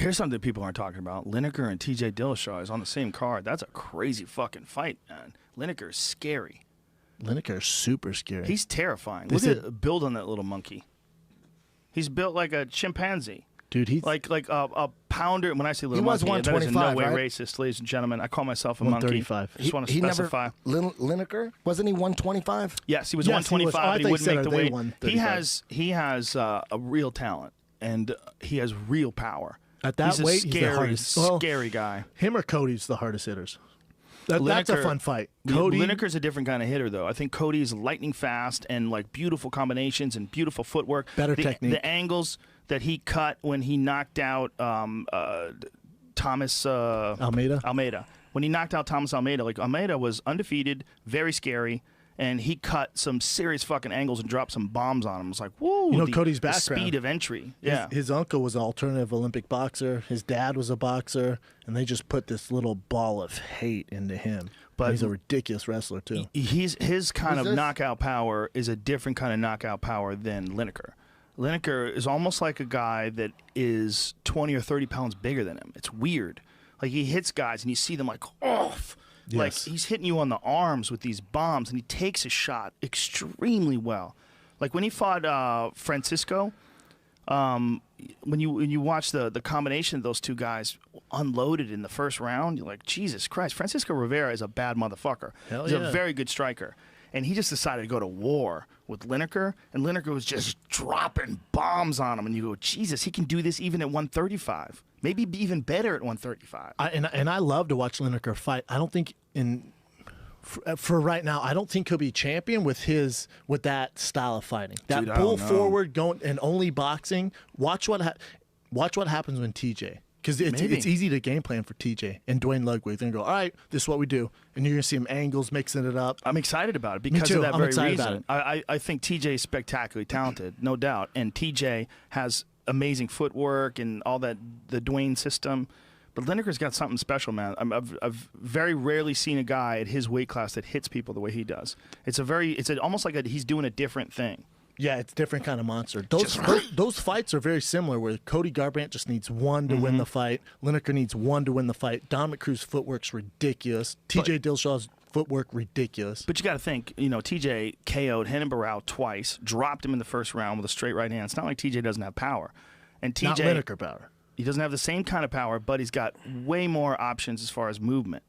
Here's something people aren't talking about. Lineker and TJ Dillashaw is on the same card. That's a crazy fucking fight, man. Lineker is scary. Lineker is super scary. He's terrifying. Look at the build on that little monkey. He's built like a chimpanzee. Dude, he's like a pounder. When I say little he was monkey, that is in no way right? racist, ladies and gentlemen. I call myself a monkey. 135. I just want to specify. Lineker, wasn't he 125? Yes, he was 125, but he wouldn't make the weight. He has a real talent, and he has real power. At that weight, he's the hardest. Scary guy. Him or Cody's the hardest hitters. That's a fun fight. Cody Lineker's a different kind of hitter, though. I think Cody is lightning fast and like beautiful combinations and beautiful footwork. Better technique. The angles that he cut when he knocked out Thomas Almeida. When he knocked out Thomas Almeida, like Almeida was undefeated, very scary. And he cut some serious fucking angles and dropped some bombs on him. It was like, whoa. You know, Cody's background. The speed of entry. Yeah. His uncle was an alternative Olympic boxer. His dad was a boxer. And they just put this little ball of hate into him. But he's a ridiculous wrestler, too. His kind of knockout power is a different kind of knockout power than Lineker. Lineker is almost like a guy that is 20 or 30 pounds bigger than him. It's weird. Like, he hits guys, and you see them like, off. Yes. Like, he's hitting you on the arms with these bombs, and he takes a shot extremely well. Like, when he fought Francisco, when you watch the combination of those two guys unloaded in the first round, you're like, Jesus Christ, Francisco Rivera is a bad motherfucker. He's a very good striker. And he just decided to go to war with Lineker, and Lineker was just dropping bombs on him. And you go, Jesus, he can do this even at 135. Maybe be even better at 135. And I love to watch Lineker fight. I don't think for right now, I don't think he'll be champion with that style of fighting. That pull forward, going and only boxing. Watch what happens when TJ. Because it's easy to game plan for TJ and Dwayne Ludwig. They're going to go, all right, this is what we do. And you're going to see him angles, mixing it up. I'm excied about it because of that very reason. I think TJ is spectacularly talented, no doubt. And TJ has amazing footwork and all that, the Dwayne system. But Lineker's got something special, man. I've very rarely seen a guy at his weight class that hits people the way he does. It's almost like he's doing a different thing. Yeah, it's a different kind of monster. Those fights are very similar, where Cody Garbrandt just needs one to win the fight. Lineker needs one to win the fight. Dominick Cruz footwork's ridiculous. TJ Dillashaw's footwork ridiculous. But you got to think, TJ KO'd Renan Barão twice, dropped him in the first round with a straight right hand. It's not like TJ doesn't have power. And TJ, not Lineker power. He doesn't have the same kind of power, but he's got way more options as far as movement.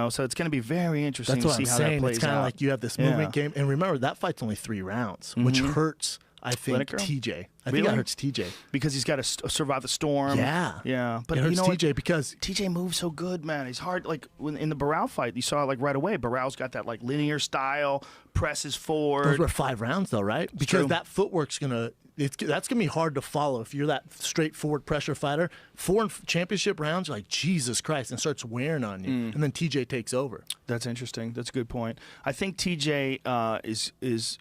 So it's going to be very interesting to see how that plays out. It's kind of like you have this movement game. And remember, that fight's only 3 rounds, which hurts, I think, Lineker? TJ. I think that hurts TJ. Because he's got to survive the storm. Yeah. Yeah. But it hurts TJ because TJ moves so good, man. He's hard. Like, in the Barão fight, you saw it like right away. Barão's got that like linear style, presses forward. Those were 5 rounds, though, right? Because that footwork's going to... That's going to be hard to follow if you're that straightforward pressure fighter. 4 championship rounds, you're like, Jesus Christ, and starts wearing on you. And then TJ takes over. That's interesting. That's a good point. I think TJ is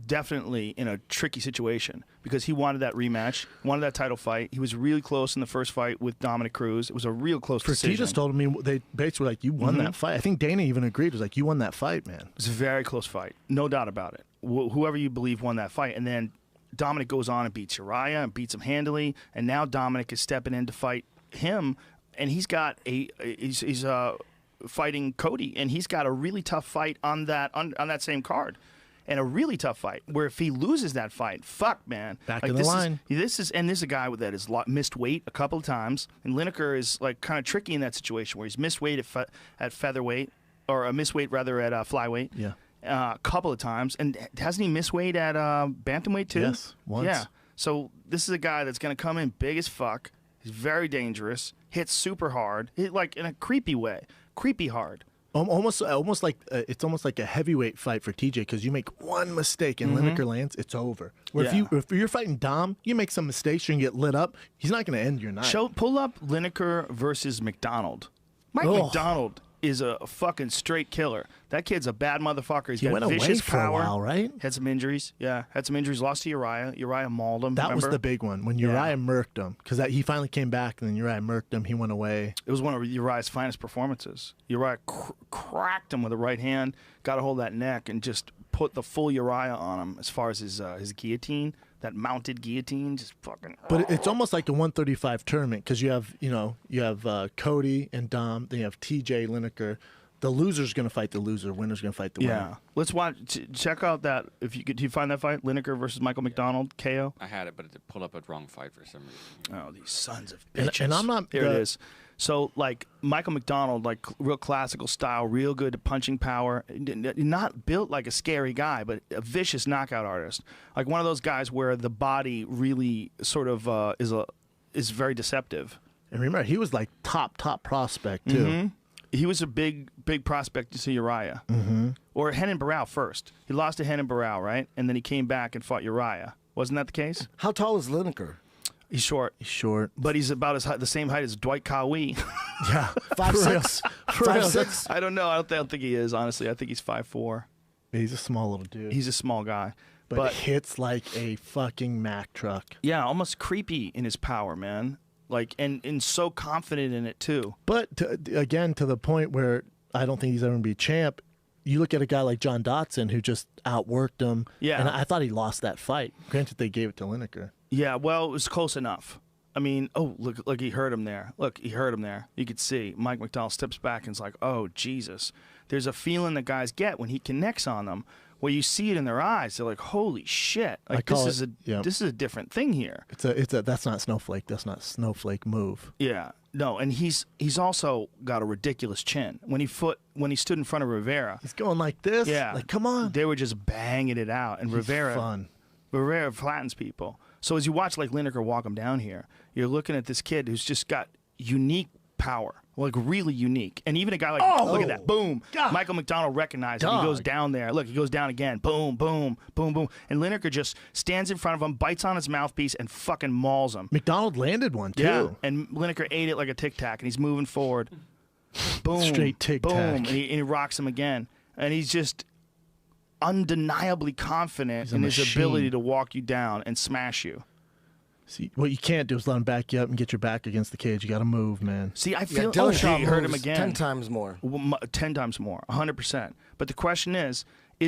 definitely in a tricky situation because he wanted that rematch, wanted that title fight. He was really close in the first fight with Dominick Cruz. It was a real close decision. Fertitas told me, they basically were like, you won that fight. I think Dana even agreed. It was like, you won that fight, man. It was a very close fight. No doubt about it. Whoever you believe won that fight. And then Dominick goes on and beats Uriah and beats him handily, and now Dominick is stepping in to fight him, and he's fighting Cody, and he's got a really tough fight on that same card, and a really tough fight where if he loses that fight, fuck, man, back in the line. This is a guy that has missed weight a couple of times, and Lineker is like kind of tricky in that situation where he's missed weight at featherweight, or missed weight rather at flyweight. Yeah. A couple of times, and hasn't he missed weight at bantamweight too? Yes, once. Yeah. So this is a guy that's going to come in big as fuck. He's very dangerous. Hits super hard. Like in a creepy way, creepy hard. Almost like it's almost like a heavyweight fight for TJ because you make one mistake and Lineker lands, it's over. Where if you're fighting Dom, you make some mistakes, you're gonna get lit up. He's not gonna end your night. Pull up Lineker versus McDonald. Mike McDonald is a fucking straight killer. That kid's a bad motherfucker. He got vicious power. A while, right? Had some injuries. Yeah, had some injuries. Lost to Uriah. Uriah mauled him. That was the big one when Uriah murked him because he finally came back and then Uriah murked him. He went away. It was one of Uriah's finest performances. Uriah cracked him with a right hand, got a hold of that neck, and just put the full Uriah on him as far as his guillotine. that mounted guillotine, just fucking. But it's almost like a 135 tournament because you have Cody and Dom, then you have TJ Lineker. The loser's going to fight the loser. Winner's going to fight the winner. Yeah, let's watch. Check out that. If you could, do you find that fight, Lineker versus Michael McDonald, KO? I had it, but it pulled up a wrong fight for some reason. Oh, these sons of bitches! And I'm not. Here it is. So, like Michael McDonald, like real classical style, real good punching power. Not built like a scary guy, but a vicious knockout artist. Like one of those guys where the body really sort of is very deceptive. And remember, he was like top prospect too. Mm-hmm. He was a big prospect to see Uriah. Or Henan Barao first. He lost to Henan Barao, right? And then he came back and fought Uriah. Wasn't that the case? How tall is Lineker? He's short. He's short. But he's about the same height as Dwight Cowie. Yeah. 5'6"? 5'6"? I don't know. I don't think he is, honestly. I think he's 5'4". He's a small little dude. He's a small guy. But hits like a fucking Mack truck. Yeah, almost creepy in his power, man. Like and so confident in it too. But again, to the point where I don't think he's ever going to be champ. You look at a guy like John Dotson who just outworked him. Yeah. And I thought he lost that fight. Granted, they gave it to Lineker. Yeah, well, it was close enough. I mean, oh, look, he hurt him there. Look, he hurt him there. You could see. Mike McDonald steps back and is like, oh, Jesus. There's a feeling that guys get when he connects on them where you see it in their eyes. They're like, holy shit. Like, this is a different thing here. That's not Snowflake. That's not Snowflake move. Yeah. No, and he's also got a ridiculous chin. When he stood in front of Rivera. He's going like this. Yeah. Like, come on. They were just banging it out. And Rivera flattens people. So as you watch like Lineker walk him down here, you're looking at this kid who's just got unique power, like really unique. And even a guy like, look at that, boom. God. Michael McDonald recognized it. He goes down there. Look, he goes down again. Boom, boom, boom, boom. And Lineker just stands in front of him, bites on his mouthpiece, and fucking mauls him. McDonald landed one, too. Yeah, and Lineker ate it like a tic-tac, and he's moving forward. Boom. Straight tic-tac. Boom, and he rocks him again. And he's just undeniably confident in his ability to walk you down and smash you. See, what you can't do is let him back you up and get your back against the cage. You got to move, man. See, I feel Dillashaw hurt him again. 10 times more. 10 times more, 100%. But the question is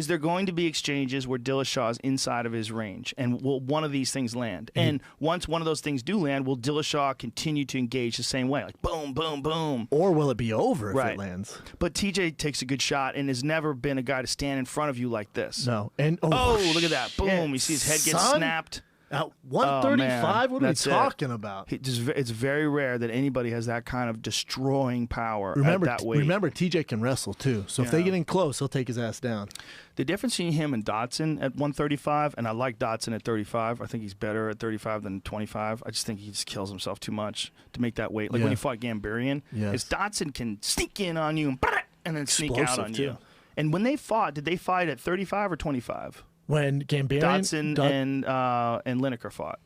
there going to be exchanges where Dillashaw is inside of his range? And will one of these things land? And once one of those things do land, will Dillashaw continue to engage the same way? Like boom, boom, boom. Or will it be over if it lands? But TJ takes a good shot and has never been a guy to stand in front of you like this. No. And look at that. Boom. You see his head get snapped. At 135, what are we talking about? It's very rare that anybody has that kind of destroying power at that weight. Remember, TJ can wrestle, too. So if they get in close, he'll take his ass down. The difference between him and Dotson at 135, and I like Dotson at 35. I think he's better at 35 than 25. I just think he just kills himself too much to make that weight. Like when he fought Gambarian, is Dotson can sneak in on you and then sneak out on you. And when they fought, did they fight at 35 or 25? When Gambarian, Dotson and Lineker fought.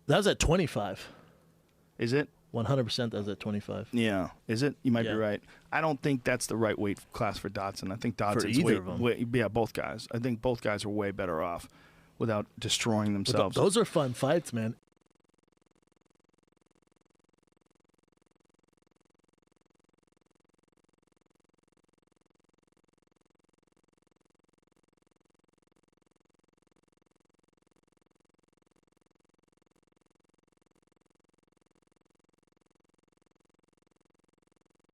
That was at 25. Is it? 100% that was at 25. Yeah. Is it? You might be right. I don't think that's the right weight class for Dotson. I think Dotson's both guys. I think both guys are way better off without destroying themselves. Those are fun fights, man.